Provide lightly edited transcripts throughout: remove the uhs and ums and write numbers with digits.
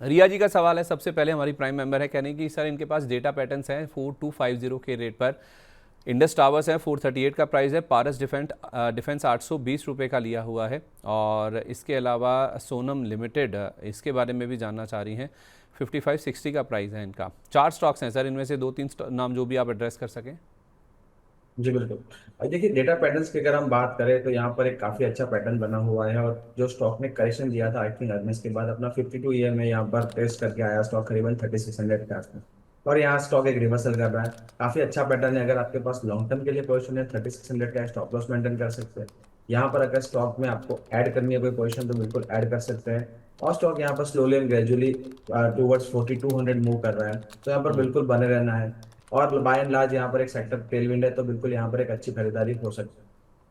रिया जी का सवाल है, सबसे पहले हमारी प्राइम मेंबर है, कहने कि सर इनके पास डेटा पैटर्न्स हैं 4250 के रेट पर। इंडस टावर्स है 438 का प्राइस है। पारस डिफेंस 820 रुपये का लिया हुआ है। और इसके अलावा सोनम लिमिटेड, इसके बारे में भी जानना चाह रही हैं। 5560 का प्राइस है इनका। 4 स्टॉक्स हैं सर, इनमें से 2-3 नाम जो भी आप एड्रेस कर सकें। जी बिल्कुल। और देखिए डेटा पैटर्न्स की अगर हम बात करें तो यहाँ पर एक काफी अच्छा पैटर्न बना हुआ है, और जो स्टॉक ने करेक्शन दिया था आई थिंक अर्निंग्स के बाद अपना 52 ईयर में यहाँ पर टेस्ट करके आया स्टॉक करीबन 3600 के आसपास। और यहाँ स्टॉक एक रिवर्सल कर रहा है। काफी अच्छा पैटर्न है। अगर आपके पास लॉन्ग टर्म के लिए पोजिशन है 3600 का स्टॉप लॉस मेंटेन कर सकते हैं। यहाँ पर अगर स्टॉक में आपको ऐड करनी है कोई पोजिशन तो बिल्कुल ऐड कर सकते हैं। और स्टॉक यहाँ पर slowly and gradually towards 4200 move कर रहा है, तो यहाँ पर बिल्कुल बने रहना है। और बाय एंड लार्ज यहाँ पर एक सेक्टर टेलविंड है, तो बिल्कुल यहाँ पर एक अच्छी खरीदारी हो सकती है।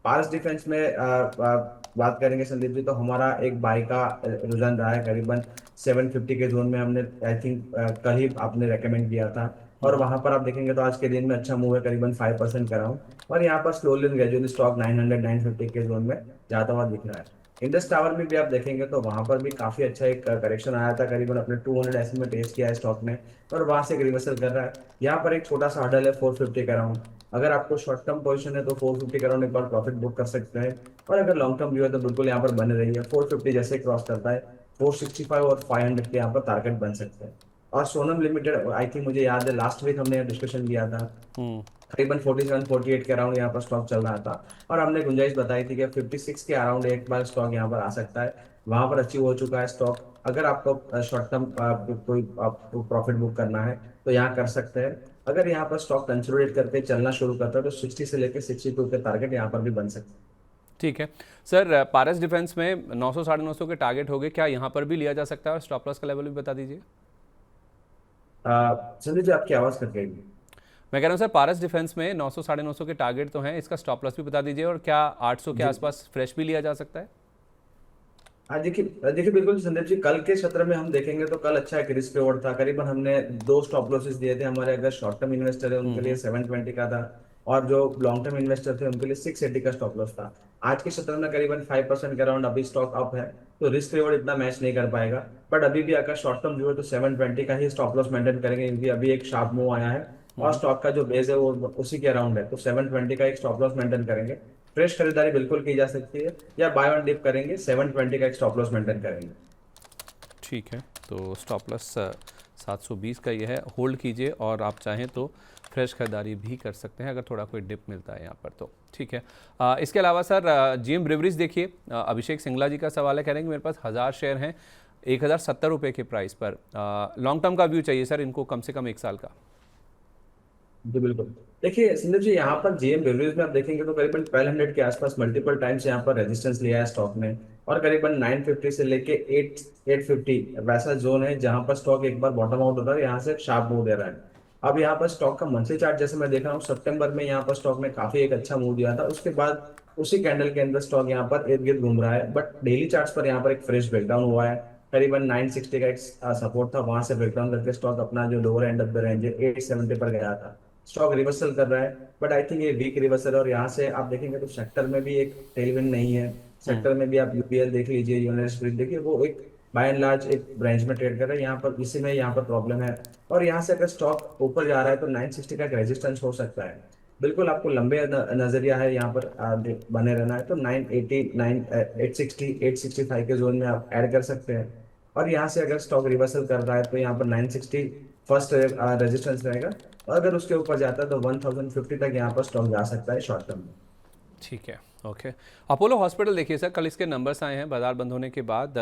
पारस डिफेंस में बात करेंगे संदीप जी, तो हमारा एक बाय का रुझान रहा है करीबन 750 के जोन में। हमने आई थिंक कल ही आपने रेकमेंड किया था, और वहां पर आप देखेंगे तो आज के दिन में अच्छा मूव है, करीबन 5% का राउंड। और यहाँ पर स्लोली एंड ग्रेजुअली स्टॉक 900 950 के जोन में जाता हुआ दिख रहा है। इंडस टावर में भी आप देखेंगे तो वहां पर भी काफी अच्छा एक करेक्शन आया था, करीबन अपने 200 ऐसे में टेस्ट किया है स्टॉक ने, और वहां से एक रिवर्सल कर रहा है। यहाँ पर एक छोटा सा हडल है 450 का राउंड। अगर आपको शॉर्ट टर्म पोजीशन है तो 450 का राउंड एक बार प्रॉफिट बुक कर सकते हैं। और अगर लॉन्ग टर्म व्यू है तो बिल्कुल यहाँ पर बने रहिए। 450 जैसे क्रॉस करता है 465 और 500 के यहाँ पर टारगेट बन सकते हैं। और सोनम लिमिटेड आई थिंक मुझे याद है लास्ट वीक हमने डिस्कशन किया था, हम्म। करीबन 47 48 के अराउंड यहाँ पर स्टॉक चल रहा था। और हमने गुंजाइश बताई थी कि 56 के अराउंड एक बार स्टॉक यहाँ पर आ सकता है। वहां पर अचीव हो चुका है स्टॉक। अगर आपको शॉर्ट टर्म कोई आपको प्रॉफिट बुक करना है तो यहाँ कर सकते हैं। अगर यहाँ पर स्टॉक कंसोलिडेट करके चलना शुरू करता है तो 60 से लेकर 62 के टारगेट यहाँ पर भी बन सकते हैं। ठीक है सर, पारस डिफेंस में 900 950 के टारगेट हो गए, क्या यहाँ पर भी लिया जा सकता है? और स्टॉप लॉस का लेवल भी बता दीजिए। संजय जी आपकी आवाज कट गई। मैं कह रहा हूँ सर, पारस डिफेंस में 900 950 के टारगेट तो हैं, इसका स्टॉप लॉस भी बता दीजिए। और क्या 800 के जी आसपास फ्रेश भी लिया जा सकता है? हाँ देखिए देखिए बिल्कुल संदीप जी, कल के सत्र में हम देखेंगे तो कल अच्छा एक रिस्क रिवॉर्ड था। करीबन हमने दो स्टॉप लॉसेस दिए थे। हमारे अगर शॉर्ट टर्म इन्वेस्टर है उनके लिए 720 का था, और जो लॉन्ग टर्म इन्वेस्टर थे उनके लिए 680 का स्टॉप लॉस था। आज के सत्र में करीबन 5% के अराउंड अभी स्टॉक अप है, तो रिस्क रिवॉर्ड इतना मैच नहीं कर पाएगा। बट अभी भी अगर शॉर्ट टर्म जो है तो 720 का ही स्टॉप लॉस मेंटेन करेंगे, क्योंकि अभी एक शार्प मूव आया है और स्टॉक का जो बेस है वो उसी के अराउंड है, तो 720 का एक स्टॉप लॉस मेंटेन करेंगे। फ्रेश खरीदारी बिल्कुल की जा सकती है, या बाय ऑन डिप करेंगे 720 का एक स्टॉप लॉस मेंटेन करेंगे। ठीक है, तो स्टॉप लॉस 720 का ये है, होल्ड कीजिए। और आप चाहें तो फ्रेश खरीदारी भी कर सकते हैं अगर थोड़ा कोई डिप मिलता है यहाँ पर तो। ठीक है। इसके अलावा सर, जीएम ब्रेवरीज देखिए, अभिषेक सिंगला जी का सवाल है, कह रहे हैं कि मेरे पास 1000 शेयर हैं 1070 रुपये के प्राइस पर। लॉन्ग टर्म का व्यू चाहिए सर इनको, कम से कम 1 साल का। जी बिल्कुल। देखिए संदीप जी, यहाँ पर जीएम बेवरेज में आप देखेंगे तो करीबन 1200 के आसपास मल्टीपल टाइम्स यहाँ पर रेजिस्टेंस लिया है स्टॉक ने। और करीबन 950 से लेके 850 वैसा जोन है जहां पर स्टॉक एक बार बॉटम आउट होता है, यहाँ से शार्प मूव दे रहा है। अब यहाँ पर स्टॉक का मंथली चार्ट जैसे मैं देख रहा हूँ, सितंबर में यहाँ पर स्टॉक ने काफी एक अच्छा मूव दिया था। उसके बाद उसी कैंडल के अंदर स्टॉक यहाँ पर इर्द गिर्द घूम रहा है, बट डेली चार्ट पर यहाँ पर एक फ्रेश ब्रेकडाउन हुआ है। करीबन 960 का एक सपोर्ट था, वहां से ब्रेकडाउन करके स्टॉक अपना जो lower end of the range है 870 पर गया था। स्टॉक रिवर्सल कर रहा है, बट आई थिंक ये वीक रिवर्सल है। और यहाँ से आप देखेंगे तो सेक्टर में भी एक टेलविंड नहीं है। सेक्टर में भी आप यूपीएल देख लीजिए, यूनियन स्पिरिट देखिए, वो एक बाय एंड लार्ज एक रेंज में ट्रेड कर रहा है। यहाँ पर इसी में यहाँ पर प्रॉब्लम है। और यहाँ से अगर स्टॉक ऊपर जा रहा है तो 960 का एक रेजिस्टेंस हो सकता है। बिल्कुल आपको लंबे नजरिया है यहाँ पर बने रहना है, तो 980 860 865 के जोन में आप ऐड कर सकते हैं। और यहाँ से अगर स्टॉक रिवर्सल कर रहा है तो यहाँ पर 960 फर्स्ट रेजिस्टेंस रहेगा। और अगर उसके ऊपर जाता है तो 1050 तक यहाँ पर स्टॉक जा सकता है शॉर्ट टर्म में। ठीक है, ओके। अपोलो हॉस्पिटल देखिए सर, कल इसके नंबर्स आए हैं बाजार बंद होने के बाद।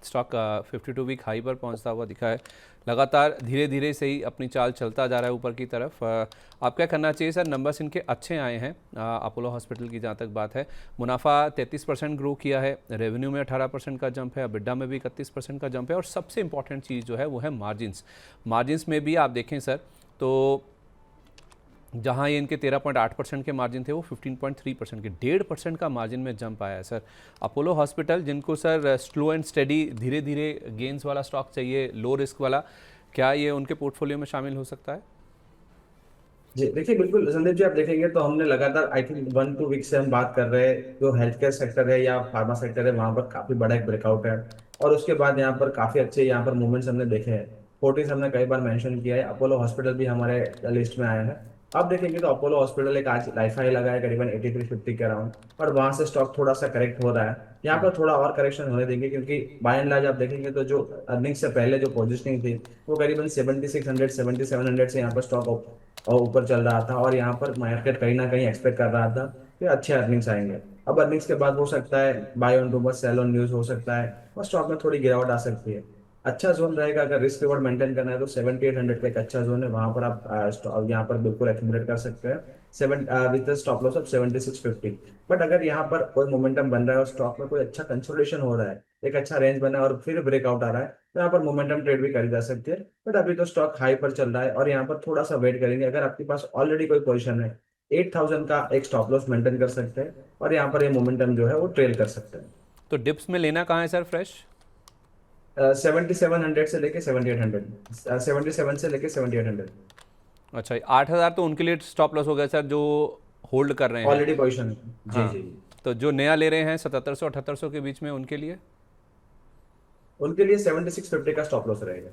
स्टॉक 52 वीक हाई पर पहुंचता हुआ दिखा है। लगातार धीरे धीरे से ही अपनी चाल चलता जा रहा है ऊपर की तरफ। आप क्या करना चाहिए सर? नंबर्स इनके अच्छे आए हैं अपोलो हॉस्पिटल की, जहाँ तक बात है। मुनाफा 33% ग्रो किया है, रेवेन्यू में 18% का जंप है, अबिड्डा में भी 31% का जंप है। और सबसे इंपॉर्टेंट चीज़ जो है वो है मार्जिन्स। मार्जिन्स में भी आप देखें सर, तो जहां ये इनके 13.8% के मार्जिन थे, वो 15.3% के 1.5% का मार्जिन में जंप आया है सर। अपोलो हॉस्पिटल, जिनको सर स्लो एंड स्टेडी धीरे धीरे गेंस वाला स्टॉक चाहिए, लो रिस्क वाला, क्या ये उनके पोर्टफोलियो में शामिल हो सकता है? जी देखिए, बिल्कुल संदीप जी, आप देखेंगे तो हमने लगातार आई थिंक 1-2 वीक से हम बात कर रहे हैं, जो हेल्थ केयर सेक्टर है या फार्मा सेक्टर है वहां पर काफी बड़ा एक ब्रेकआउट है। और उसके बाद यहाँ पर काफी अच्छे यहाँ पर मूवमेंट्स हमने देखे हैं। फोर्टिस हमने कई बार मेंशन किया है, अपोलो हॉस्पिटल भी हमारे लिस्ट में आया है। आप देखेंगे तो अपोलो हॉस्पिटल एक आज लाइफ हाई लगा है करीबन 8350 के अराउंड, और वहां से स्टॉक थोड़ा सा करेक्ट हो रहा है। यहाँ पर थोड़ा और करेक्शन होने देंगे, क्योंकि बाय एंड लार्ज आप देखेंगे तो जो अर्निंग से पहले जो पोजिशनिंग थी वो करीबन 7600 7700 से यहाँ पर स्टॉक और ऊपर चल रहा था, और यहाँ पर मार्केट कहीं ना कहीं एक्सपेक्ट कर रहा था कि अच्छे अर्निंग्स आएंगे। अब अर्निंग्स के बाद हो सकता है buy on rumour sell on news हो सकता है, और स्टॉक में थोड़ी गिरावट आ सकती है। अच्छा जोन रहेगा, अगर रिस्क रिवॉर्ड मेंटेन करना है तो 7800 का एक अच्छा जोन है, वहां पर आप यहाँ पर बिल्कुल एक्यूमुलेट कर सकते हैं। Seven with stop loss of 7650। But अगर यहाँ पर कोई मोमेंटम बन रहा है और स्टॉक में कोई अच्छा कंसोलिडेशन हो रहा है, एक अच्छा रेंज बना है और फिर ब्रेकआउट आ रहा है, तो यहाँ पर मोमेंटम ट्रेड भी करी जा सकती है। बट अभी तो स्टॉक हाई पर चल रहा है, और यहाँ पर थोड़ा सा वेट करेंगे। अगर आपके पास ऑलरेडी कोई पोजीशन है, 8000 का एक स्टॉप लॉस मेंटेन कर सकते हैं, और यहाँ पर ये मोमेंटम जो है वो ट्रेल कर सकते हैं। तो डिप्स में लेना कहाँ है सर फ्रेश? 7700 से लेके 7800, 77 से लेके 7800 अच्छा, 8,000 तो उनके लिए स्टॉप लॉस हो गया सर, जो होल्ड कर रहे हैं। ऑलरेडी पोजीशन है। जी हाँ, जी। तो जो नया ले रहे हैं 7700 7800 के बीच में, उनके लिए उनके लिए 7650 का स्टॉप लॉस रहेगा।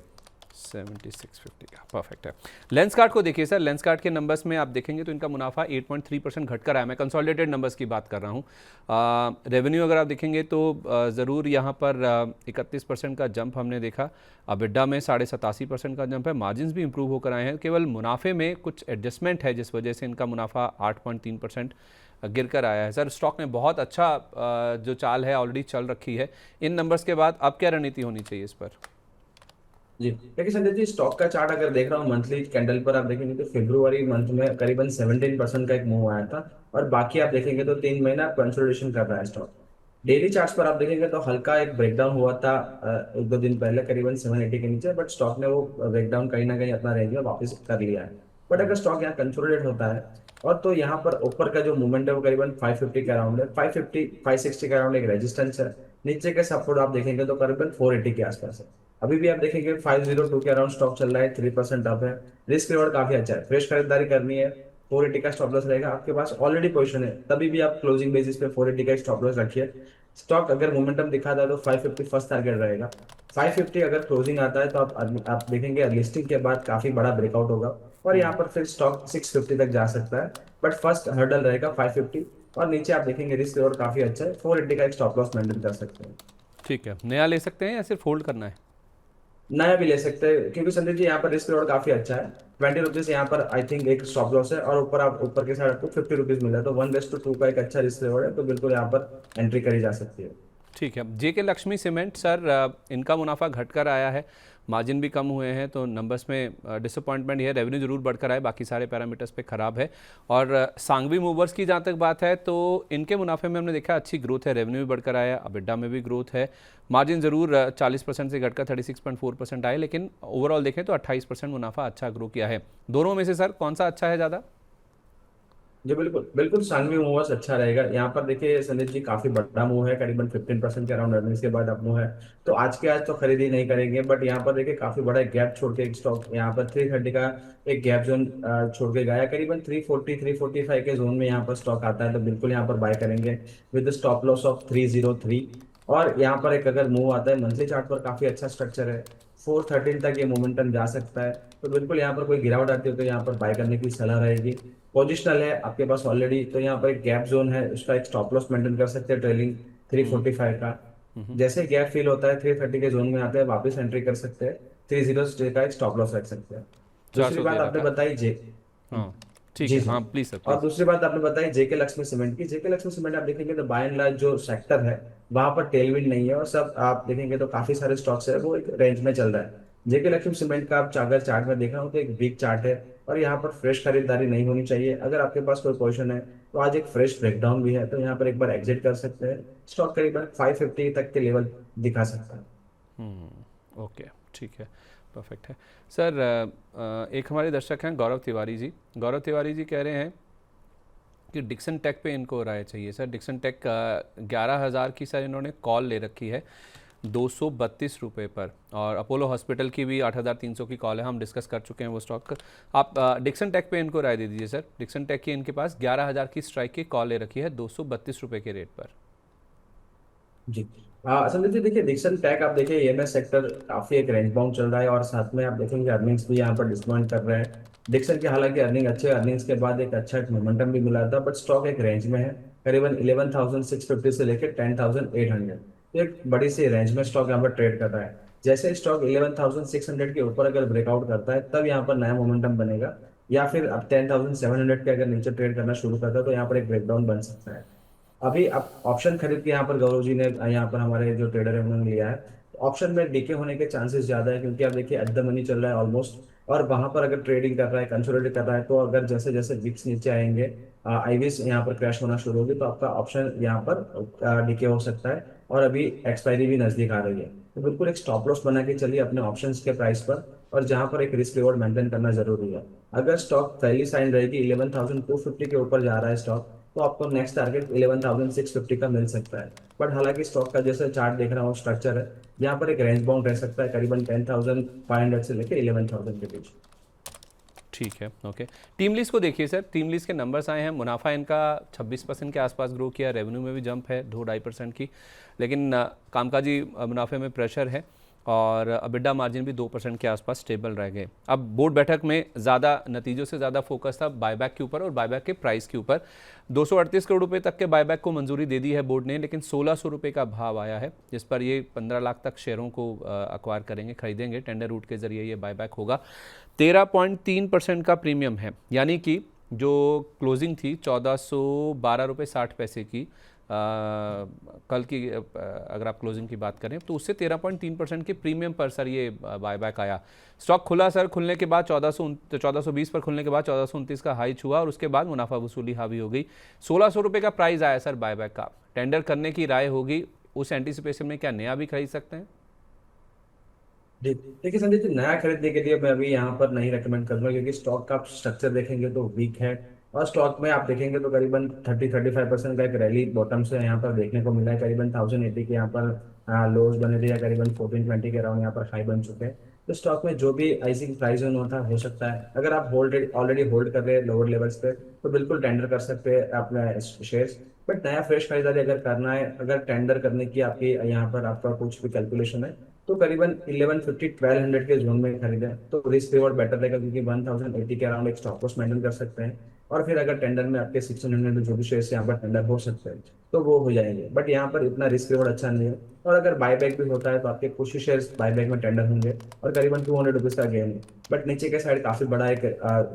7650 का परफेक्ट है। लेंस कार्ड को देखिए सर, लेंस कार्ड के नंबर्स में आप देखेंगे तो इनका मुनाफा 8.3% घट कर आया। मैं कंसोलिडेटेड नंबर्स की बात कर रहा हूँ। रेवेन्यू अगर आप देखेंगे तो ज़रूर यहाँ पर 31% का जंप हमने देखा। अबिड्डा में 87.5% का जंप है। मार्जिन भी इंप्रूव होकर आए हैं। केवल मुनाफे में कुछ एडजस्टमेंट है जिस वजह से इनका मुनाफा 8.3% गिर कर आया है। सर स्टॉक में बहुत अच्छा जो चाल है ऑलरेडी चल रखी है। इन नंबर्स के बाद अब क्या रणनीति होनी चाहिए इस पर? जी देखिए संजय जी, स्टॉक का चार्ट अगर देख रहा हूँ मंथली कैंडल पर, आप देखेंगे तो फरवरी मंथ में करीबन 17% का एक मूव आया था, और बाकी आप देखेंगे तो 3 महीना कंसोलिडेशन कर रहा है स्टॉक। डेली चार्ट्स पर आप देखेंगे तो हल्का एक ब्रेकडाउन हुआ था 1-2 दिन पहले करीबन 780 के नीचे, बट स्टॉक ने वो ब्रेकडाउन कहीं ना कहीं अपना रेंज में वापस कर लिया है। बट अगर स्टॉक यहाँ कंसोलिडेट होता है, और तो यहाँ पर ऊपर का जो मूवमेंट है वो करीबन 550 के अराउंड है, 550 560 के अराउंड एक रेजिस्टेंस है। नीचे के सपोर्ट आप देखेंगे तो करीबन 480 के आसपास है। अभी भी आप देखेंगे 502 के अराउंड स्टॉक चल रहा है, 3% अप है। रिस्क रिवॉर्ड काफी अच्छा है, फ्रेश खरीदारी करनी है, 480 का स्टॉप लॉस रहेगा। आपके पास ऑलरेडी पोजीशन है, तभी भी आप क्लोजिंग बेसिस पे 480 का स्टॉप लॉस रखिए। स्टॉक अगर मोमेंटम दिखाता है तो 550 फर्स्ट टारगेट रहेगा। 550 अगर क्लोजिंग आता है तो आप देखेंगे लिस्टिंग के बाद काफी बड़ा ब्रेकआउट होगा, और यहाँ पर फिर स्टॉक 650 तक जा सकता है। बट फर्स्ट हर्डल रहेगा 550, और नीचे आप देखेंगे रिस्क रिवॉर्ड काफी अच्छा है, 480 का एक स्टॉप लॉस मेंटेन कर सकते हैं। ठीक है, नया ले सकते हैं या सिर्फ होल्ड करना है? नया भी ले सकते हैं, क्योंकि संदीप जी यहाँ पर रिस्क रिवॉर्ड काफी अच्छा है। 20 रुपीज यहाँ पर आई थिंक एक स्टॉप लॉस है, और ऊपर आप ऊपर के साइड आपको 50 रुपीज मिल रहा है, तो 1:2 का एक अच्छा रिस्क रिवॉर्ड है, तो बिल्कुल यहाँ पर एंट्री करी जा सकती है। ठीक है। जेके लक्ष्मी सीमेंट सर, इनका मुनाफा घटकर आया है, मार्जिन भी कम हुए हैं, तो नंबर्स में डिसअपॉइंटमेंट ये है। रेवेन्यू जरूर बढ़कर आए, बाकी सारे पैरामीटर्स पे खराब है। और सांघवी मूवर्स की जहाँ तक बात है तो इनके मुनाफे में हमने देखा अच्छी ग्रोथ है, रेवेन्यू भी बढ़कर आया, अबिड्डा में भी ग्रोथ है। मार्जिन ज़रूर 40% से घटकर 36.4% आए, लेकिन ओवरऑल देखें तो 28% मुनाफा अच्छा ग्रो किया है। दोनों में से सर कौन सा अच्छा है ज़्यादा? जी बिल्कुल बिल्कुल, सानवी मूवर्स अच्छा रहेगा। यहाँ पर देखिए संदीप जी, काफी बड़ा मूव है, करीबन 15% के अराउंड अर्निंग्स के बाद अब मूव है। तो आज के आज तो खरीदी नहीं करेंगे, बट यहाँ पर देखिए काफी बड़ा गैप छोड़ के एक स्टॉक यहाँ पर 330 का एक गैप जोन छोड़ के गया, करीबन 340 345 के जोन में यहाँ पर स्टॉक आता है, तो बिल्कुल यहाँ पर बाय करेंगे विद स्टॉप लॉस ऑफ 303। और यहाँ पर एक अगर मूव आता है मंथली चार्ट पर, काफी अच्छा स्ट्रक्चर है, 413 तक ये मोमेंटम जा सकता है। तो बिल्कुल यहाँ पर कोई गिरावट आती है तो यहाँ पर बाय करने की सलाह रहेगी। पोजिशनल है आपके पास ऑलरेडी, तो यहाँ पर एक गैप जोन है, उसका एक स्टॉप लॉस मेंटेन कर सकते हैं ट्रेलिंग 345 का। जैसे गैप फील होता है 330 के जोन में आते हैं, वापस एंट्री कर सकते हैं, 30 का एक स्टॉप लॉस रख सकते हैं। दूसरी बात 413 आपने का। बताई जे हाँ ठीक जी है, जी। हाँ प्लीज़ सर और प्लीज़। दूसरी बात आपने बताई जेके लक्ष्मी सीमेंट की। जेके लक्ष्मी सीमेंट आप देखेंगे तो बाय एंड लार्ज जो सेक्टर है वहां पर टेलविंड नहीं है, और सब आप देखेंगे तो काफी सारे स्टॉक्स है वो एक रेंज में चल रहा है। जेके लक्ष्मी सीमेंट का आप अगर चार्ट में देख रहा हूँ तो एक वीक चार्ट है, और यहाँ पर फ्रेश खरीदारी नहीं होनी चाहिए। अगर आपके पास कोई पोजीशन है तो आज एक फ्रेश ब्रेकडाउन भी है, तो यहाँ पर एक बार एग्जिट कर सकते हैं। स्टॉक करीबन 550 तक के लेवल दिखा सकता है। ओके ठीक है, परफेक्ट है। सर एक हमारे दर्शक हैं गौरव तिवारी जी। गौरव तिवारी जी कह रहे हैं कि डिक्सन टेक पे इनको राय चाहिए। सर डिक्सन टेक 11,000 की सर इन्होंने कॉल ले रखी है। 232 रुपये पर। और अपोलो हॉस्पिटल की भी 8,300 की कॉल है, हम डिस्कस कर चुके हैं वो स्टॉक। आप डिक्सन टेक पे इनको राय दे दीजिए सर। डिक्सन टेक की इनके पास 11,000 की स्ट्राइक की कॉल ले रखी है 232 रुपये के रेट पर। जी। संदीप जी, देखिए डिक्सन टेक आप देखिए ईएमएस सेक्टर काफी एक रेंज बाउंड चल रहा है और साथ में आप देखेंगे अर्निंग्स भी यहाँ पर डिसपॉइंट कर रहे हैं। डिक्सन की हालांकि अर्निंग्स के बाद एक अच्छा मोमेंटम भी मिला था, बट स्टॉक एक रेंज में है, करीबन 11,650 से लेकर 10,800। तो एक बड़ी सी रेंज में स्टॉक यहाँ पर ट्रेड कर रहा है। जैसे स्टॉक 11,600 के ऊपर अगर ब्रेकआउट करता है तब यहाँ पर नया मोमेंटम बनेगा, या फिर अब 10,700 के अगर नीचे ट्रेड करना शुरू करता है तो यहाँ पर एक ब्रेकडाउन बन सकता है। अभी आप ऑप्शन खरीद के यहाँ पर गौरव जी ने, यहाँ पर हमारे जो ट्रेडर है उन्होंने लिया है। ऑप्शन में डीके होने के चांसेस ज्यादा है, क्योंकि आप देखिए एट द मनी चल रहा है ऑलमोस्ट, और वहां पर अगर ट्रेडिंग कर रहा है, कंसोलिडेट कर रहा है, तो अगर जैसे जैसे विक्स नीचे आएंगे, आईवीज यहाँ पर क्रैश होना शुरू होगी, तो आपका ऑप्शन यहाँ पर डीके हो सकता है। और अभी एक्सपायरी भी नजदीक आ रही है, तो बिल्कुल एक स्टॉप लॉस बना के चलिए अपने ऑप्शंस के प्राइस पर, और जहां पर एक रिस्क रिवॉर्ड मेंटेन करना जरूरी है। अगर स्टॉक पहली साइन रहेगी 11,250 के ऊपर जा रहा है स्टॉक, तो आपको नेक्स्ट टारगेट 11,650 का मिल सकता है। बट हालांकि स्टॉक का जैसे चार्ट देख रहा हूँ स्ट्रक्चर है, यहाँ पर एक रेंज बाउंड रह सकता है करीबन 10,500 से लेकर 11,000 के बीच। ठीक है, ओके। टीम लीज को देखिए सर। टीम लीज के नंबर्स आए हैं। मुनाफा इनका 26% के आसपास ग्रो किया, रेवेन्यू में भी जंप है 2-2.5% की, लेकिन कामकाजी मुनाफे में प्रेशर है और अबिड्डा मार्जिन भी 2% के आसपास स्टेबल रह गए। अब बोर्ड बैठक में ज़्यादा नतीजों से ज़्यादा फोकस था बायबैक के ऊपर और बायबैक के प्राइस के ऊपर। 238 करोड़ रुपए तक के बायबैक को मंजूरी दे दी है बोर्ड ने, लेकिन 1,600 रुपये का भाव आया है, जिस पर ये 15 लाख तक शेयरों को अक्वायर करेंगे, खरीदेंगे। टेंडर रूट के जरिए ये बायबैक होगा। 13.3% का प्रीमियम है, यानी कि जो क्लोजिंग थी 1,412 रुपये 60 पैसे की, कल की अगर आप क्लोजिंग की बात करें तो उससे 13.3% के प्रीमियम पर सर ये बायबैक आया। स्टॉक खुला सर, खुलने के बाद 1420 पर खुलने के बाद 1429 का हाई छुआ और उसके बाद मुनाफा वसूली हावी हो गई। 1,600 रुपये का प्राइस आया सर बायबैक का। टेंडर करने की राय होगी, उस एंटीसिपेशन में क्या नया भी खरीद सकते हैं? जी, देखिए संजय जी, नया खरीदने के लिए मैं अभी यहाँ पर नहीं रेकमेंड करूंगा, क्योंकि स्टॉक का आप स्ट्रक्चर देखेंगे तो वीक है, और स्टॉक में आप देखेंगे तो करीबन 30-35% का एक रैली बॉटम से यहाँ पर देखने को मिला है। करीबन 1,080 के यहाँ पर लोज बने थे, या करीबन 1420 के अराउंड यहाँ पर हाई बन चुके हैं। तो स्टॉक में जो भी ऐसी प्राइस जोन होता है, हो सकता है अगर आप ऑलरेडी होल्ड कर रहे हैं लोअर लेवल्स पे, तो बिल्कुल टेंडर कर सकते हैं अपने शेयर्स। बट नया फ्रेश खरीदारी अगर करना है, अगर टेंडर करने की आपकी यहाँ पर आपका कुछ भी कैलकुलेशन है, तो करीबन 1150-1200 के जोन में खरीदें तो रिस्क रिवॉर्ड बेटर रहेगा, क्योंकि 1080 के अराउंड एक स्टॉप लॉस मेंटेन कर सकते हैं। और फिर अगर टेंडर में आपके 1600 में जो भी शेयर्स यहाँ पर टेंडर हो सकते हैं, तो वो हो जाएंगे, बट यहाँ पर इतना रिस्क रिवॉर्ड अच्छा नहीं है। और अगर बायबैक भी होता है तो आपके कुछ ही शेयर्स बायबैक में टेंडर होंगे, और करीबन 200 रुपीज का गेन है। बट नीचे के साइड काफी बड़ा एक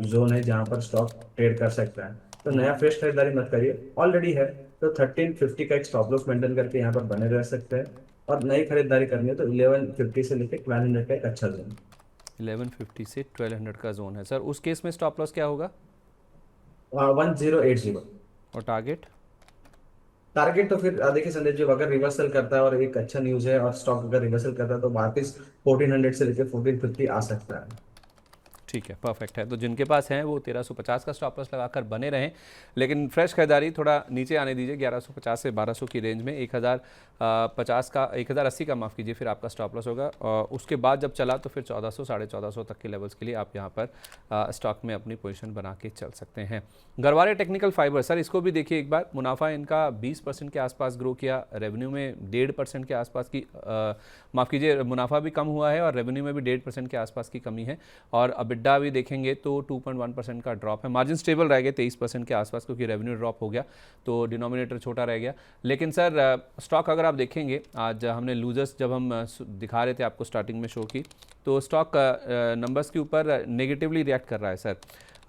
जोन है जहाँ पर स्टॉक ट्रेड कर सकता है। तो नया फ्रेश खरीदारी मत करिए, ऑलरेडी है तो 1350 का एक स्टॉप लॉस मेंटेन करके यहाँ पर बने रह सकते हैं। और नई खरीदारी करनी है तो 1150 से लेकर 1200 का एक अच्छा जोन। 1150 से 1200 का जोन है सर। उस केस में स्टॉप लॉस क्या होगा 1080। और टारगेट? टारगेट तो फिर देखिए संदीप जी, अगर रिवर्सल करता है और एक अच्छा न्यूज है और स्टॉक अगर रिवर्सल करता है, तो वापस 1400 से लेकर 1450 आ सकता है। ठीक है, परफेक्ट है। तो जिनके पास हैं वो 1350 का स्टॉप लॉस लगाकर बने रहें, लेकिन फ्रेश खरीदारी थोड़ा नीचे आने दीजिए। 1150 से 1200 की रेंज में 1050 का 1080 का माफ़ कीजिए, फिर आपका स्टॉप लॉस होगा। और उसके बाद जब चला तो फिर 1400 1450 तक के लेवल्स के लिए आप यहाँ पर स्टॉक में अपनी पोजीशन बना के चल सकते हैं। गरवारे टेक्निकल फाइबर सर, इसको भी देखिए एक बार। मुनाफा इनका 20% के आसपास ग्रो किया, रेवेन्यू में 1.5% के आसपास की माफ़ कीजिए, मुनाफा भी कम हुआ है और रेवेन्यू में भी 1.5% के आसपास की कमी है। और अबिड्डा भी देखेंगे तो 2.1% का ड्रॉप है। मार्जिन स्टेबल रह गए 23% के आसपास, क्योंकि रेवेन्यू ड्रॉप हो गया तो डिनोमिनेटर छोटा रह गया। लेकिन सर स्टॉक अगर आप देखेंगे, आज हमने लूजर्स जब हम दिखा रहे थे आपको स्टार्टिंग में शो की, तो स्टॉक नंबर्स के ऊपर नेगेटिवली रिएक्ट कर रहा है सर।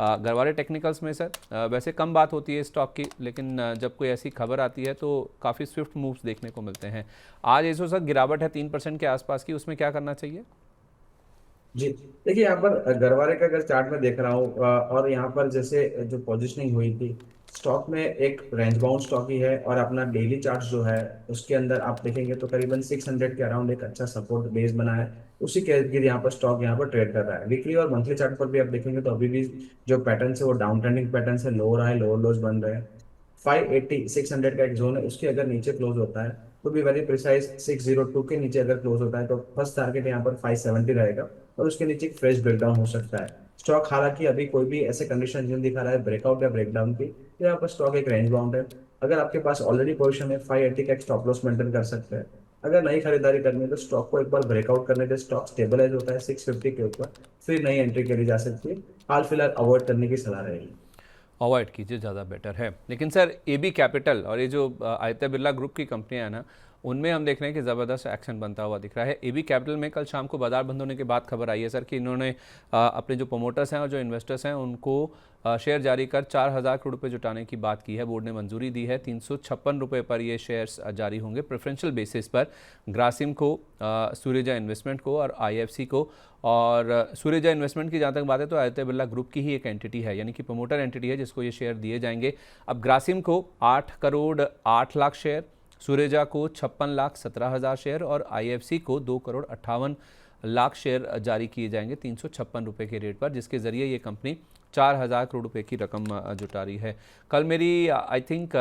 गरवारे टेक्निकल्स में सर वैसे कम बात होती है स्टॉक की, लेकिन जब कोई ऐसी खबर आती है तो काफ़ी स्विफ्ट मूव्स देखने को मिलते हैं। आज ऐसो सर गिरावट है 3% के आसपास की, उसमें क्या करना चाहिए? जी, देखिए यहाँ पर गरवारे का अगर चार्ट में देख रहा हूँ, और यहाँ पर जैसे जो पोजीशनिंग हुई थी स्टॉक में, एक रेंज बाउंड स्टॉक ही है, और अपना डेली चार्ट जो है उसके अंदर आप देखेंगे तो करीबन 600 के अराउंड एक अच्छा सपोर्ट बेस बना है। उसी के इर्द गिर्द यहाँ पर स्टॉक यहाँ पर ट्रेड कर रहा है। वीकली और मंथली चार्ट पर भी आप देखेंगे तो अभी भी जो पैटर्न है वो डाउन ट्रेंडिंग पैटर्न है, लोअर हाई लोअर लोज बन रहे हैं। 580 600 का एक जोन है, उसके अगर नीचे क्लोज होता है तो भी वेरी प्रिसाइज 602 के नीचे अगर क्लोज होता है तो फर्स्ट टारगेट यहाँ पर 570 रहेगा, और उसके नीचे एक फ्रेश ब्रेकडाउन हो सकता है। स्टॉक हालांकि अभी कोई भी ऐसे कंडीशन नहीं दिखा रहा है ब्रेकआउट या ब्रेकडाउन की, तो यहाँ पर स्टॉक एक रेंज बाउंड है। अगर आपके पास ऑलरेडी पोजीशन है 580 का एक स्टॉप लॉस मेंटेन कर सकते हैं। अगर नई खरीदारी करनी है तो स्टॉक को एक बार ब्रेकआउट करने से स्टॉक स्टेबलाइज होता है 650 के ऊपर, फिर नई एंट्री करी जा सकती है। हाल फिलहाल अवॉइड करने की सलाह रहेगी। अवॉइड कीजिए, ज़्यादा बेटर है। लेकिन सर एबी कैपिटल और ये जो आदित्य बिरला ग्रुप की कंपनियां हैं ना, उनमें हम देख रहे हैं कि ज़बरदस्त एक्शन बनता हुआ दिख रहा है। एबी कैपिटल में कल शाम को बाजार बंद होने के बाद खबर आई है सर कि इन्होंने अपने जो प्रोमोटर्स हैं और जो इन्वेस्टर्स हैं उनको शेयर जारी कर 4,000 करोड़ रुपए जुटाने की बात की है। बोर्ड ने मंजूरी दी है। 356 रुपये पर ये शेयर्स जारी होंगे प्रेफरेंशियल बेसिस पर, ग्रासिम को, सूर्यजा इन्वेस्टमेंट को और आईएफसी को। और सूर्यजा इन्वेस्टमेंट की जहाँ तक बात है तो आदित्य बिरला ग्रुप की ही एक एंटिटी है, यानी कि प्रमोटर एंटिटी है जिसको ये शेयर दिए जाएंगे। अब ग्रासिम को 8 करोड़ 8 लाख शेयर, सूर्यजा को 56,17,000 शेयर और आईएफसी को 2 करोड़ 58 लाख शेयर जारी किए जाएंगे 356 रुपये के रेट पर, जिसके ज़रिए ये कंपनी 4,000 करोड़ रुपए की रकम जुटा रही है। कल मेरी आई थिंक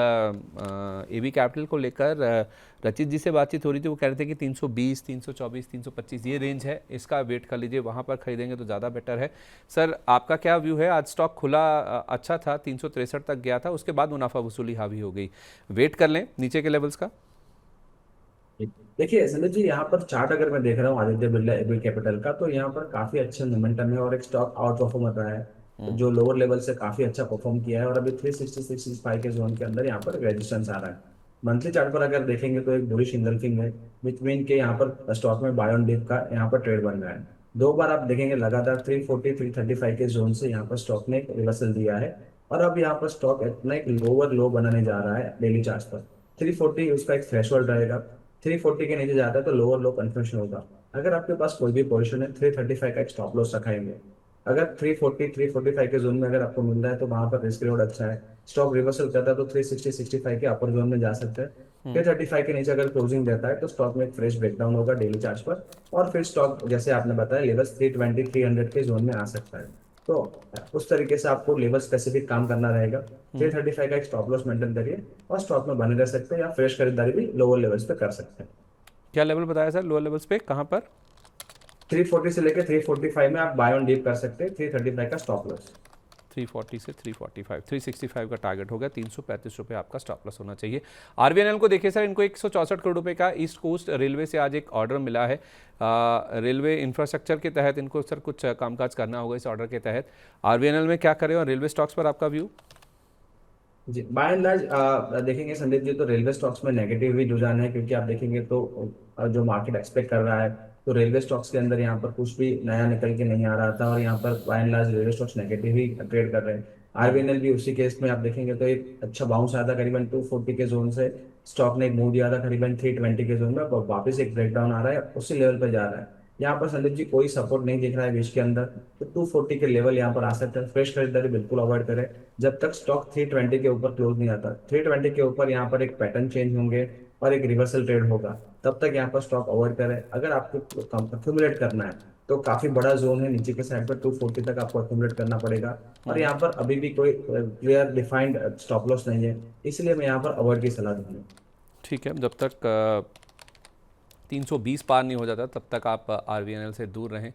एबी कैपिटल को लेकर रचित जी से बातचीत हो रही थी। वो कह रहे थे कि 320, 324, 325 ये रेंज है, इसका वेट कर लीजिए, वहाँ पर खरीदेंगे तो ज़्यादा बेटर है। सर आपका क्या व्यू है? आज स्टॉक खुला अच्छा था, 363 तक गया था, उसके बाद मुनाफा वसूली हावी हो गई। वेट कर लें नीचे के लेवल्स का? देखिए संदीप जी, यहाँ पर चार्ट अगर मैं देख रहा हूँ आदित्य बिरला एबी कैपिटल का, तो यहाँ पर काफी अच्छे मोमेंटम है और एक स्टॉक आउट परफॉर्म कर रहा है जो लोअर लेवल से काफी अच्छा परफॉर्म किया है, और अभी 360-365 के जोन के अंदर यहाँ पर रेजिस्टेंस आ रहा है। मंथली चार्ट पर अगर देखेंगे तो एक बुलिश इंगल्फिंग है, विच मीन के यहाँ पर स्टॉक में बाय ऑन डिप का यहाँ पर ट्रेड बन रहा है। दो बार आप देखेंगे लगातार 340-335 के जोन से यहाँ पर स्टॉक ने एक रिवर्सल दिया है, और अब यहाँ पर स्टॉक अपना एक लोअर लो बनाने जा रहा है डेली चार्ट पर। 340 उसका एक थ्रेशोल्ड रहेगा, 340 के नीचे जाता है तो लोअर लो कन्फर्मेशन होगा। अगर आपके पास कोई भी पोजीशन है 335 का एक स्टॉप लॉस रखाएंगे। अगर 345 के जोन में अगर आपको मिल रहा है तो वहां पर रिस्क रिवॉर्ड अच्छा है। स्टॉक रिवर्सल करता है तो 360-65 के अपर जोन में जा सकते हैं। 335 के नीचे अगर क्लोजिंग देता है तो स्टॉक में एक फ्रेश ब्रेकडाउन होगा डेली चार्ज पर, और फिर स्टॉक जैसे आपने बताया लेवल्स 320-300 के जोन में आ सकता है। तो उस तरीके से आपको लेवल स्पेसिफिक काम करना रहेगा। 335 का एक स्टॉप लॉस मेंटेन करिए और स्टॉक में बने रह सकते हैं, या फ्रेश खरीदारी भी लोअर लेवल्स पे कर सकते हैं। क्या लेवल बताया सर लोअर लेवल्स पे, कहाँ पर? 340 से लेकर 345 में आप बाय ऑन डीप कर सकते हैं, 335 का स्टॉप लॉस। 340 से 345, 365 का टारगेट होगा, 335 रुपये आपका स्टॉप लॉस होना चाहिए। आरवीएनएल को देखिए सर, इनको 164 करोड़ रुपए का ईस्ट कोस्ट रेलवे से आज एक ऑर्डर मिला है। रेलवे इंफ्रास्ट्रक्चर के तहत इनको सर कुछ कामकाज करना होगा इस ऑर्डर के तहत। आरवीएनएल में क्या करें और रेलवे स्टॉक्स पर आपका व्यू? जी, बाय एंड लार्ज देखेंगे संदीप जी तो रेलवे स्टॉक्स में नेगेटिव भी रुझान है, क्योंकि आप देखेंगे तो जो मार्केट एक्सपेक्ट कर रहा है तो रेलवे स्टॉक्स के अंदर यहाँ पर कुछ भी नया निकल के नहीं आ रहा था, और यहाँ पर by and large railway stocks negative ही ट्रेड कर रहे हैं। आरबीएनएल भी उसी केस में आप देखेंगे तो एक अच्छा बाउंस आया था करीबन 240 के जोन से, स्टॉक ने एक मूव दिया था करीबन 320 के जोन में, और वापस एक ब्रेकडाउन आ रहा है, उसी लेवल पर जा रहा है। यहाँ पर संदीप जी कोई सपोर्ट नहीं दिख रहा है बीच के अंदर, तो 240 के लेवल यहाँ पर आ सकता है। फ्रेश खरीदारी बिल्कुल अवॉइड करें जब तक स्टॉक 320 के ऊपर क्लोज नहीं आता। 320 के ऊपर यहाँ पर एक पैटर्न चेंज होंगे और एक रिवर्सल ट्रेड होगा, तब तक यहाँ पर स्टॉक अवॉइड करें। अगर आपको अक्यूमुलेट करना है तो काफी बड़ा जोन है नीचे के साइड पर, 240 तक आपको अक्यूमुलेट करना पड़ेगा, और यहाँ पर अभी भी कोई क्लियर डिफाइंड स्टॉप लॉस नहीं है, इसलिए मैं यहाँ पर अवॉइड की सलाह दूंगा। ठीक है, जब तक 320 पार नहीं हो जाता तब तक आप आरवीएनएल से दूर रहें,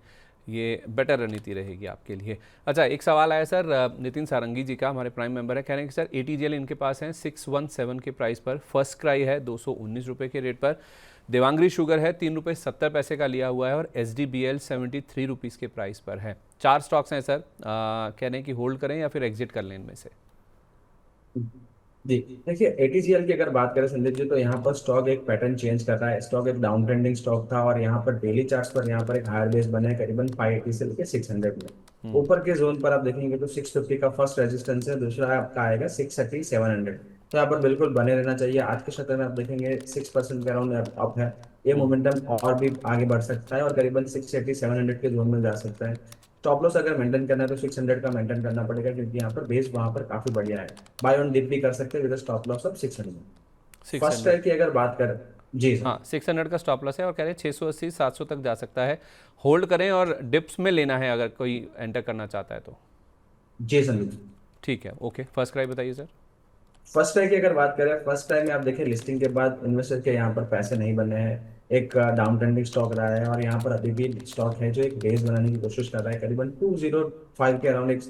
ये बेटर रणनीति रहेगी आपके लिए। अच्छा, एक सवाल आया सर नितिन सारंगी जी का, हमारे प्राइम मेंबर है, कह रहे हैं कि सर एटीजीएल इनके पास है 617 के प्राइस पर, फर्स्ट क्राई है 219 रुपये के रेट पर, देवांगरी शुगर है 3 रुपये 70 पैसे का लिया हुआ है, और एसडीबीएल 73 रुपीज़ के प्राइस पर है। 4 स्टॉक्स हैं सर, कह रहे हैं कि होल्ड करें या फिर एग्जिट कर लें इनमें से? जी, देखिए एटीसीएल की अगर बात करें संदीप जी तो यहाँ पर स्टॉक एक पैटर्न चेंज कर रहा है। स्टॉक एक डाउन ट्रेंडिंग स्टॉक था, और यहाँ पर डेली चार्ट्स पर यहाँ पर एक हायर बेस बना है करीबन 580 से लेकर 600 में। ऊपर के जोन पर आप देखेंगे तो 650 का फर्स्ट रेजिस्टेंस है, दूसरा आपका आएगा 630 700, तो यहाँ पर बिल्कुल बने रहना चाहिए। आज के शटर में आप देखेंगे 6% के अराउंड अप है, ये मोमेंटम और भी आगे बढ़ सकता है और करीबन 680-700 के जोन में जा सकता है। स्टॉप लॉस अगर मेंटेन करना है तो 600 का मेंटेन करना पड़ेगा, क्योंकि यहाँ पर बेस वहां पर काफी बढ़िया है। बाय ऑन डिप भी कर सकते हैं with stop loss of 600। First 600, trial की अगर बात करें, जी सर। हाँ 600 का स्टॉप लॉस है, और कह रहे हैं 680 700 तक जा सकता है, होल्ड करें और डिप्स में लेना है अगर कोई एंटर करना चाहता है तो। जी संदीप जी। ठीक है, ओके, फर्स्ट क्राई बताइए सर। फर्स्ट टाइम की अगर बात करें, फर्स्ट टाइम में आप देखें लिस्टिंग के बाद इन्वेस्टर के यहाँ पर पैसे नहीं बने हैं। एक डाउन ट्रेंडिंग स्टॉक रहा है, और यहाँ पर अभी भी स्टॉक है जो एक बेस बनाने की कोशिश कर रहा है। करीबन 205 के अराउंड एक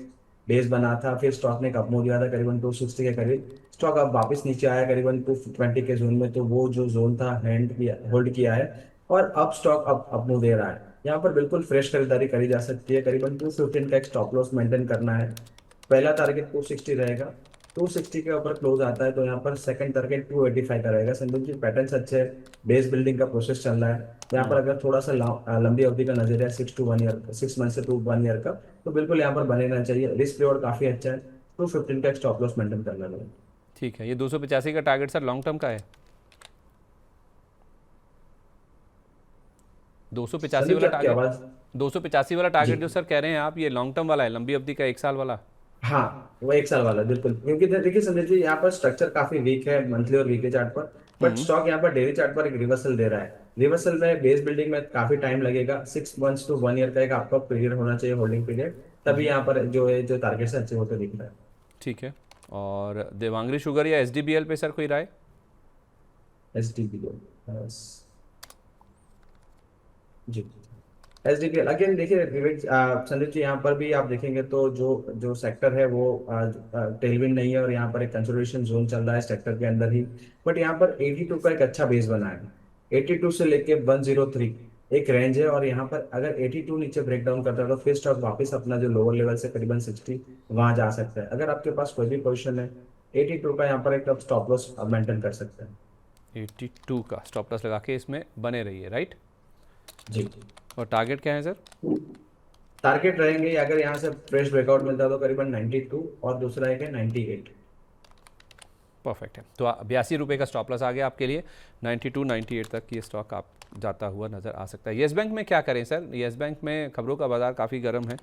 बेस बना था, फिर स्टॉक ने एक अप मूव दिया था करीबन 260 के करीब। स्टॉक अब वापस नीचे आया करीबन 220 के जोन में, तो वो जो जोन था हैंड किया, होल्ड किया है, और अब स्टॉक अप मूव दे रहा है। यहाँ पर बिल्कुल फ्रेश खरीदारी करी जा सकती है। करीबन 215 का एक स्टॉप लॉस मेंटेन करना है। पहला टारगेट 260 रहेगा। 260 के ऊपर क्लोज आता है तो यहाँ पर सेकंड टारगेट 285 का रहेगा। संदीप जी, पैटर्न्स अच्छे हैं, बेस बिल्डिंग का प्रोसेस चल रहा है। यहाँ पर अगर थोड़ा सा लंबी अवधि का नजरिया 6 to 1 ईयर, 6 मंथ से 1 ईयर का, तो बिल्कुल यहाँ पर बने रहना चाहिए। रिस्क रिवॉर्ड काफी अच्छा है। 215 का स्टॉप लॉस मेंटेन करना है। ठीक है, ये 285 का टारगेट सर लॉन्ग टर्म का है? 285 संदीप जी, वाला आपकी टारगेट, आवाज। 285 वाला जी। टारगेट जो सर कह रहे हैं आप, ये लॉन्ग टर्म वाला है, लंबी अवधि का, 1 साल वाला? हाँ, वो 1 साल वाला बिल्कुल, क्योंकि देखिए संजय जी, यहाँ पर स्ट्रक्चर काफी वीक है मंथली और वीकली चार्ट पर। But hmm. स्टॉक यहाँ पर डेली चार्ट पर एक रिवर्सल दे रहा है। रिवर्सल में बेस बिल्डिंग में काफी टाइम लगेगा। 6 months to 1 ईयर का एक आपका पीरियड होना चाहिए, होल्डिंग पीरियड। तभी यहाँ पर जो है, जो टारगेट है अच्छे होते दिख रहा है। ठीक है। और देवांगरी शुगर या एस पे सर कोई राय? S D B G. H D P L again देखिए विवेक, संदीप जी, यहाँ पर भी आप देखेंगे तो जो जो सेक्टर है वो टेलविंड नहीं है, और यहाँ पर एक कंसोलिडेशन जोन चल रहा है सेक्टर के अंदर ही। बट यहाँ पर 82 का एक अच्छा बेस बना है। 82 से लेके 103 एक रेंज है, और यहाँ पर अगर 82 नीचे ब्रेक डाउन करता है तो फिर स्टॉक वापस अपना जो लोअर लेवल से करीबन 60 वहां जा सकता है। अगर आपके पास कोई भी पोजिशन है, 82 का यहाँ पर एक स्टॉप लॉस मेंटेन कर सकते हैं। 82 का स्टॉप लॉस लगा के इसमें बने रहिए, राइट? जी। और टारगेट क्या है सर? टारगेट रहेंगे, अगर यहाँ से फ्रेश ब्रेकआउट मिलता है तो करीबन 92, और दूसरा है कि 98। परफेक्ट है। तो 82 रुपये का स्टॉप लॉस आ गया आपके लिए। 92 98 तक ये स्टॉक आप जाता हुआ नज़र आ सकता है। येस बैंक में क्या करें सर? येस बैंक में खबरों का बाजार काफ़ी गर्म है।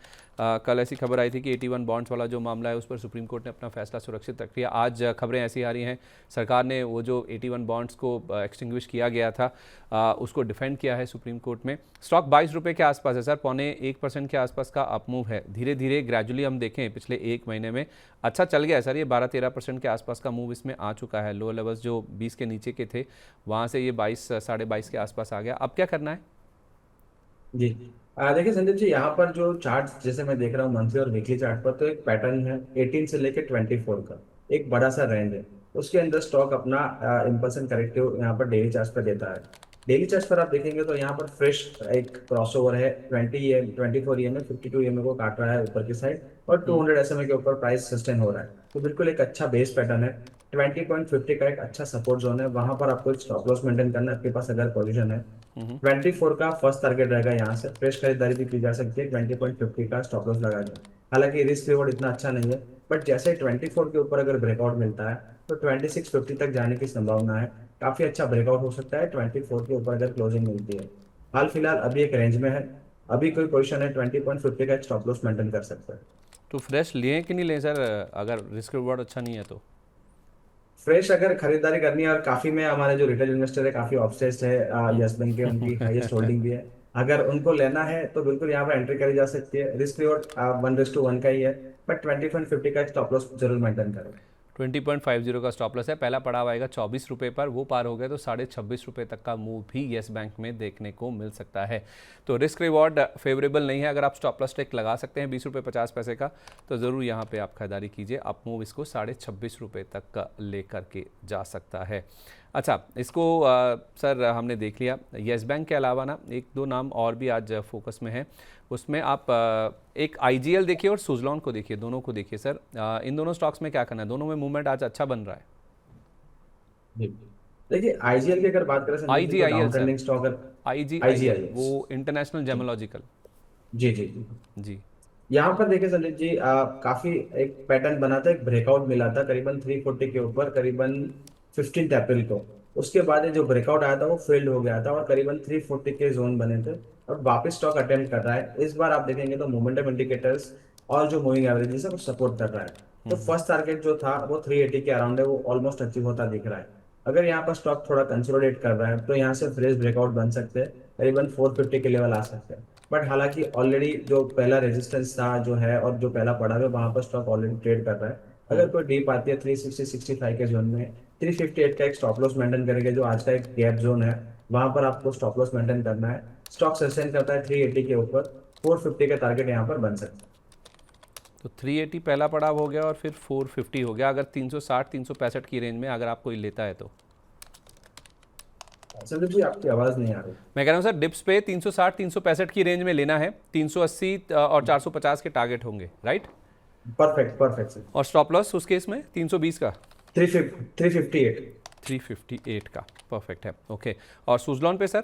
कल ऐसी खबर आई थी कि 81 बॉन्ड्स वाला जो मामला है उस पर सुप्रीम कोर्ट ने अपना फैसला सुरक्षित रख लिया। आज खबरें ऐसी आ रही हैं, सरकार ने वो जो 81 बॉन्ड्स को एक्सटिंग्विश किया गया था उसको डिफेंड किया है सुप्रीम कोर्ट में। स्टॉक 22 रुपये के आसपास है सर, 0.25% के आसपास का अपमूव है। धीरे धीरे ग्रेजुअली हम देखें पिछले 1 महीने में अच्छा चल गया है सर, ये 12-13% के आसपास का मूव इसमें आ चुका है। लो लेवल्स जो 20 के नीचे के थे वहाँ से ये 22 22.5 के आसपास आ गया। अब क्या करना है? जी। देखिए संदीप जी, यहाँ पर जो चार्ट जैसे मैं देख रहा हूँ मंथली और वीकली चार्ट पर, तो एक पैटर्न है 18 से लेकर 24 का, एक बड़ा सा रेंज है। उसके अंदर स्टॉक अपना इम्पल्सन करेक्टिव यहाँ पर डेली चार्ट पर देता है। डेली चार्ट पर आप देखेंगे तो यहाँ पर फ्रेश एक क्रॉसओवर है। 24 EMA 52 EMA को काट रहा है ऊपर की साइड, और 200 SMA के ऊपर प्राइस सस्टेन हो रहा है। तो बिल्कुल एक अच्छा बेस पैटर्न है। 20.50 का एक अच्छा सपोर्ट जोन है, वहां पर आपको एक स्टॉप लॉस मेंटेन करना है आपके पास अगर पोजीशन है। 24 का फर्स्ट टारगेट रहेगा, यहाँ से फ्रेश खरीदारी भी की जा सकती है 20.50 का स्टॉप लॉस लगा के। हालांकि रिस्क रिवॉर्ड इतना अच्छा नहीं है, बट जैसे 24 के ऊपर अगर ब्रेकआउट मिलता है तो 2650 तक जाने की संभावना है। काफी अच्छा ब्रेकआउट हो सकता है 24 के ऊपर अगर क्लोजिंग मिलती है। हाल फिलहाल अभी एक रेंज में है, अभी कोई पोजिशन है 20.50 का स्टॉप लॉस मेंटेन कर सकता है। तो फ्रेश लिए कि नहीं लें सर, अगर रिस्क रिवॉर्ड अच्छा नहीं है तो? फ्रेश अगर खरीदारी करनी है, और काफी में हमारे जो रिटेल इन्वेस्टर है काफी ऑब्सेस्ड है यस बैंक के, उनकी हाईएस्ट होल्डिंग भी है। अगर उनको लेना है तो बिल्कुल यहाँ पर एंट्री करी जा सकती है। रिस्क रिवॉर्ड 1:1 का ही है, बट 20.50 का स्टॉप लॉस जरूर मेंटेन करें। 20.50 का स्टॉप लॉस है। पहला पड़ाव आएगा 24 रुपये पर, वो पार हो गए तो 26.5 रुपये तक का मूव भी येस बैंक में देखने को मिल सकता है। तो रिस्क रिवॉर्ड फेवरेबल नहीं है। अगर आप स्टॉप लॉस टेक लगा सकते हैं 20 रुपये 50 पैसे का, तो ज़रूर यहाँ पे आप खरीदारी कीजिए। अप मूव इसको 26.5 रुपये तक का लेकर के जा सकता है। अच्छा, इसको सर हमने देख लिया। येस बैंक के अलावा ना एक दो नाम और भी आज फोकस में है, उसमें आप एक आईजीएल देखिए और सुजलॉन को देखिए, दोनों को देखिए सर। इन दोनों स्टॉक्स में क्या करना है? दोनों में मूवमेंट आज अच्छा बन रहा है। जी। देखिए आईजीएल की अगर बात करें संदीप जी, तो आईजीआईएल डाउन सर, ट्रेंडिंग स्टॉक है। आईजीआईएल, आईजीआई। वो इंटरनेशनल जी जेमोलॉजिकल। जी जी जी। जी। यहाँ पर देखिए संदीप जी, काफी एक पैटर्न बना था, एक ब्रेकआउट मिला था करीबन 340 के ऊपर करीबन 15 अप्रैल को। उसके बाद ये जो ब्रेकआउट आया था वो फेल्ड हो गया था, और करीबन 340 के जोन बने थे। और वापस स्टॉक अटेम्प्ट कर रहा है इस बार। आप देखेंगे तो मोमेंटम इंडिकेटर्स और जो मूविंग एवरेजेस है वो सपोर्ट कर रहा है। तो फर्स्ट टारगेट जो था वो 380 के अराउंड है, वो ऑलमोस्ट अचीव होता दिख रहा है। अगर यहाँ पर स्टॉक थोड़ा कंसोलिडेट कर रहा है तो यहाँ से फ्रेश ब्रेकआउट बन सकते हैं, करीबन 450 के लेवल आ सकते हैं। बट हालांकि ऑलरेडी जो पहला रेजिस्टेंस था जो है, और जो पहला पड़ा है, वहां पर स्टॉक ऑलरेडी ट्रेड कर रहा है। अगर कोई डीप आती है 360-65 के जोन में, 358 का एक स्टॉप लॉस मेंटेन करेंगे, जो आज का एक गैप जोन है, वहां पर आपको स्टॉप लॉस मेंटेन करना है। स्टॉक सस्टेन करता है 380 के ऊपर, 450 का टारगेट यहाँ पर बन सकता तो 380 पहला पड़ाव हो गया और फिर 450 हो गया, अगर 360 365 की रेंज में अगर आप कोई लेता है तो। है। संदीप जी, आपकी आवाज नहीं आ रही। मैं कह रहा हूँ सर, डिप्स पे 360 365 की रेंज में लेना है, 380 और 450 के टारगेट होंगे, राइट? Perfect perfect sir. और स्टॉप लॉस उस केस में 320 का, 358। 358 का, परफेक्ट है, ओके। और सुजलॉन पे सर?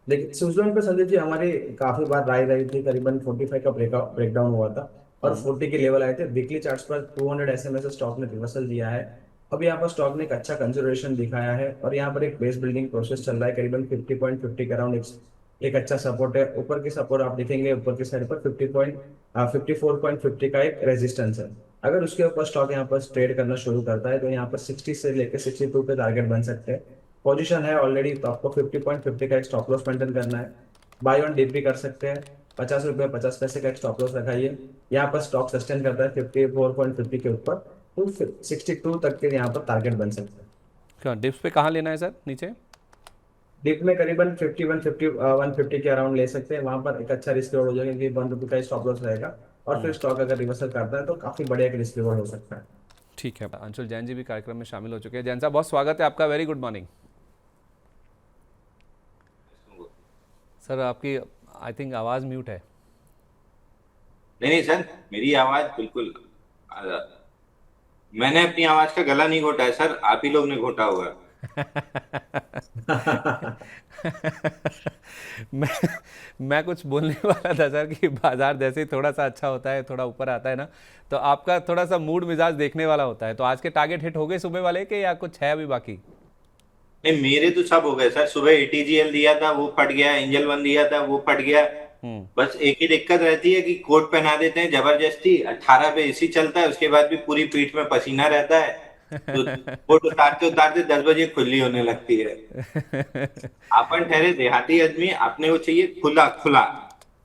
देखिए स्विट्जरलैंड पे संजय जी हमारी काफी बार राय रही थी, करीबन 45 का ब्रेकडाउन हुआ था और 40 के लेवल आए थे। वीकली चार्ट्स पर 200 एसएमए से स्टॉक ने रिवर्सल दिया है। अब यहाँ पर स्टॉक ने एक अच्छा कंसिडरेशन दिखाया है और यहाँ पर एक बेस बिल्डिंग प्रोसेस चल रहा है, करीबन 50.50 के अराउंड एक अच्छा सपोर्ट है। ऊपर की सपोर्ट आप देखेंगे, ऊपर की साइड पर 54.50 का एक रेजिस्टेंस है। अगर उसके ऊपर स्टॉक यहाँ पर ट्रेड करना शुरू करता है तो यहाँ पर 60 से लेकर 62 पे टारगेट बन सकते हैं। पोजीशन है ऑलरेडी, तो आपको 50.50 का एक स्टॉप लॉस मेंटेन करना है। बाय ऑन डिप भी कर सकते हैं, 50 रुपये 50 पैसे का एक स्टॉप लॉस रखाइए। यहाँ पर स्टॉक सस्टेन करता है 54.50 के ऊपर, तो 62 तक के यहाँ पर टारगेट बन सकते हैं। क्या डिप्स पे कहाँ लेना है सर, नीचे? डिप में करीबन 150 के अराउंड ले सकते हैं, वहां पर एक अच्छा रिस्क रिवॉर्ड हो जाएगा क्योंकि 1 रुपये का स्टॉप लॉस रहेगा। और फिर स्टॉक अगर रिवर्सल करता है तो काफी बढ़िया एक रिस्क रिवॉर्ड हो सकता है। ठीक है, अंशुल जैन जी भी कार्यक्रम में शामिल हो चुके हैं। जैन साहब, बहुत स्वागत है आपका, वेरी गुड मॉर्निंग। सर आपकी आई थिंक आवाज़ म्यूट है। नहीं नहीं सर, मेरी आवाज बिल्कुल मैंने अपनी आवाज का गला नहीं घोटा है सर, आप ही लोग ने घोटा हुआ है। मैं मैं कुछ बोलने वाला था सर कि बाजार जैसे ही थोड़ा सा अच्छा होता है, थोड़ा ऊपर आता है ना, तो आपका थोड़ा सा मूड मिजाज देखने वाला होता है। तो आज के टारगेट हिट हो गए सुबह वाले के, या कुछ है अभी बाकी? नहीं, मेरे तो सब हो गए सर। सुबह एटीजीएल दिया था वो फट गया, एंजल वन दिया था वो फट गया। बस एक ही दिक्कत रहती है कि कोट पहना देते हैं जबरदस्ती, 18 पे एसी चलता है, उसके बाद भी पूरी पीठ में पसीना रहता है, तो कोट उतारते उतारते 10 बजे खुली होने लगती है। अपन ठहरे देहाती आदमी, अपने को चाहिए खुला खुला,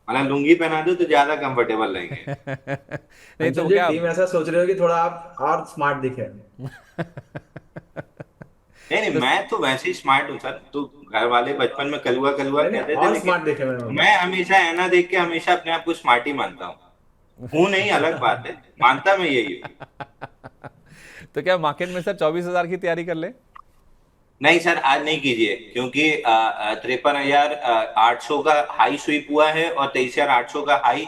मतलब लुंगी पहना दो तो ज्यादा कंफर्टेबल रहेंगे। नहीं तो अंशुल जी, क्या? टीम ऐसा सोच रहे हो कि थोड़ा आप और स्मार्ट दिखे। नहीं नहीं, तो मैं तो वैसे ही स्मार्ट हूँ सर। तो घर वाले बचपन में कलुआ कलुआ नहीं नहीं, कहते थे, और लेकिन स्मार्ट दिखे मैंने बोला। मैं हमेशा ऐना देख के हमेशा अपने आप को स्मार्ट ही मानता हूँ नहीं, अलग बात है, मानता मैं यही हूँ। तो क्या मार्केट में सर 24,000 की तैयारी कर ले? नहीं सर, आज नहीं कीजिए, क्योंकि 53,800 का हाई स्वीप हुआ है और 23,800 का हाई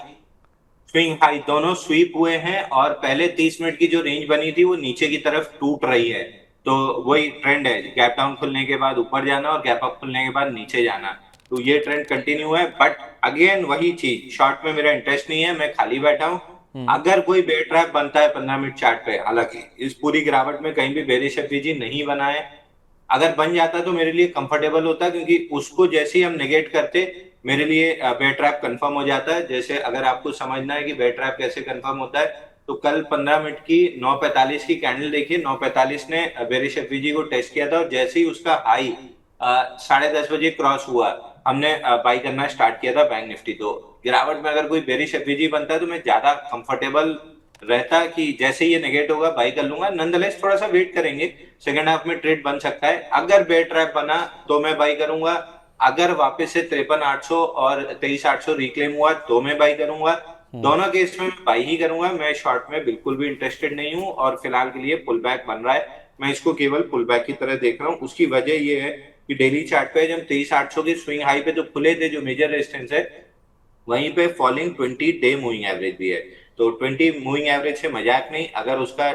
स्विंग हाई, दोनों स्वीप हुए हैं। और पहले 30 मिनट की जो रेंज बनी थी वो नीचे की तरफ टूट रही है। तो वही ट्रेंड है, गैप डाउन खुलने के बाद ऊपर जाना और गैप अप खुलने के बाद नीचे जाना। तो ये ट्रेंड कंटिन्यू है, बट अगेन वही चीज, शॉर्ट में मेरा इंटरेस्ट नहीं है, मैं खाली बैठा हूँ। अगर कोई बेयर ट्रैप बनता है 15 मिनट चार्ट पे, हालांकि इस पूरी गिरावट में कहीं भी बेरिश एफवीजी नहीं बना है, अगर बन जाता तो मेरे लिए कंफर्टेबल होता, क्योंकि उसको जैसे ही हम नेगेट करते मेरे लिए बेयर ट्रैप कंफर्म हो जाता है। जैसे अगर आपको समझना है कि बेयर ट्रैप कैसे कंफर्म होता है, तो कल 15 मिनट की 9:45 की कैंडल देखिए, 9:45 ने बेरिश एफवीजी को टेस्ट किया था और जैसे ही उसका हाई 10:30 बजे क्रॉस हुआ, हमने बाई करना स्टार्ट किया था बैंक निफ्टी। तो गिरावट में अगर कोई बेरिश एफवीजी बनता है तो मैं ज्यादा कंफर्टेबल रहता कि जैसे ये नेगेट होगा बाई कर लूंगा। नंदलेस थोड़ा सा वेट करेंगे, सेकंड हाफ में ट्रेड बन सकता है। अगर बेयर ट्रैप बना तो मैं बाई करूंगा, अगर वापस से 53,800 और 23,800 रिक्लेम हुआ तो मैं बाई करूंगा। दोनों केस में बाई ही करूंगा। मैं शॉर्ट में बिल्कुल भी इंटरेस्टेड नहीं हूं और फिलहाल के लिए पुल बैक बन रहा है, मैं इसको केवल पुल बैक की तरह देख रहा हूँ। उसकी वजह ये है कि डेली चार्ट पे जब 23,800 के स्विंग हाई पे तो खुले थे, जो मेजर रेजिस्टेंस है, वहीं पे फॉलिंग 20 डे मूविंग एवरेज भी है। तो 20 मूविंग एवरेज से मजाक नहीं, अगर उसका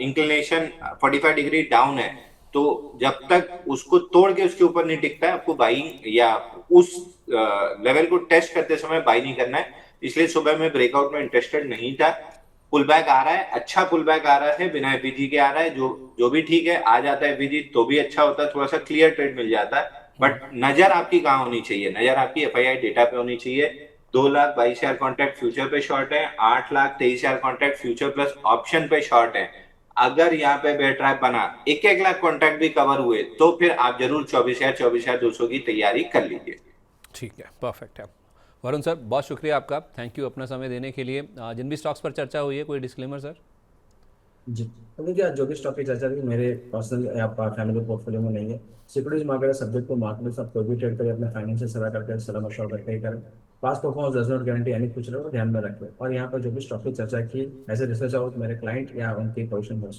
इंक्लिनेशन 45 डिग्री डाउन है तो जब तक उसको तोड़ के उसके ऊपर नहीं टिकता है, आपको बाइंग या उस लेवल को टेस्ट करते समय बाई नहीं करना है। इसलिए सुबह में ब्रेकआउट में इंटरेस्टेड नहीं था। पुल बैक आ रहा है, अच्छा पुल बैक आ रहा है, बिना एफवीजी के आ रहा है, जो भी ठीक है। आ जाता है एफवीजी तो भी अच्छा होता है, थोड़ा सा क्लियर ट्रेड मिल जाता है। बट नजर आपकी कहाँ होनी चाहिए? नजर आपकी एफआईआई डेटा पे होनी चाहिए। 2,22,000 कॉन्ट्रैक्ट फ्यूचर पे शॉर्ट है, 8,23,000 कॉन्ट्रैक्ट फ्यूचर प्लस ऑप्शन पे शॉर्ट है। अगर यहाँ पे बेयर ट्रैप बना, 1-1 लाख कॉन्ट्रैक्ट भी कवर हुए, तो फिर आप जरूर 24,200 की तैयारी कर लीजिए। ठीक है, परफेक्ट है। वरुण सर, बहुत शुक्रिया आपका, थैंक यू अपना समय देने के लिए। जिन भी स्टॉक्स पर चर्चा हुई है, कोई डिस्क्लेमर सर? जी। तो देखिए आज जो भी स्टॉक की चर्चा की मेरे पर्सनल या फैमिली पोर्टफोलियो में नहीं है। सिक्योरिटीज मार्केट सब्जेक्ट को मार्केट सब कोई भी ट्रेड करे अपने फाइनेंशियल सलाह करके सलाह मशवरा करके ही करें। पास परफॉर्मेंस डज नॉट गारंटी यानी कुछ रहे ध्यान में रखें और यहाँ पर जो भी स्टॉक की चर्चा की ऐसे रिसर्च आउट मेरे क्लाइंट या उनकी पोजिशन हो